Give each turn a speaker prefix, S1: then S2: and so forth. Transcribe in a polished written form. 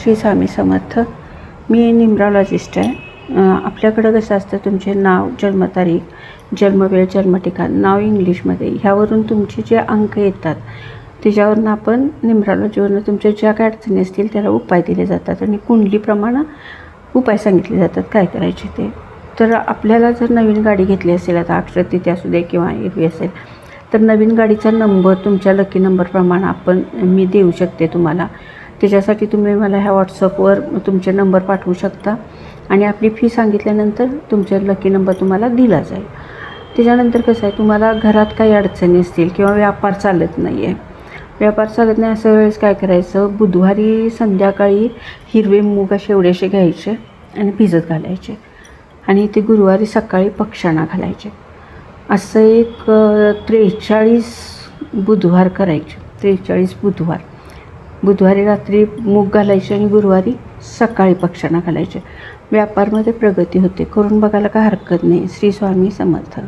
S1: श्री स्वामी समर्थ. मी न्यूमरॉलॉजिस्ट आहे. आपल्याकडं कसं असतं, तुमचे नाव, जन्मतारीख, जन्मवेळ, जन्मठिकाण, नाव इंग्लिशमध्ये, ह्यावरून तुमचे जे अंक येतात त्याच्यावरून आपण न्यूमरॉलॉजीवरून तुमच्या ज्या काय अडचणी असतील त्याला उपाय दिले जातात आणि कुंडलीप्रमाणे उपाय सांगितले जातात काय करायचे ते. तर आपल्याला जर नवीन गाडी घेतली असेल, आता अक्षय तृतीया असू दे किंवा एरवी असेल, तर नवीन गाडीचा नंबर तुमच्या लकी नंबरप्रमाणे मी देऊ शकते तुम्हाला. त्याच्यासाठी तुम्ही मला ह्या व्हॉट्सअपवर तुमचे नंबर पाठवू शकता आणि आपली फी सांगितल्यानंतर तुमचा लकी नंबर तुम्हाला दिला जाईल. त्याच्यानंतर कसं आहे, तुम्हाला घरात काही अडचणी असतील किंवा व्यापार चालत नाही अशा वेळेस काय करायचं, बुधवारी संध्याकाळी हिरवे मूग असे एवढेसे घ्यायचे आणि भिजत घालायचे आणि ते गुरुवारी सकाळी पक्ष्यांना घालायचे. असं एक 43 बुधवार करायचे. 43 बुधवारी रात्री मूग घालायचे आणि गुरुवारी सकाळी पक्ष्यांना घालायचे. व्यापारमध्ये प्रगती होते. करून बघायला काय हरकत नाही. श्री स्वामी समर्थ.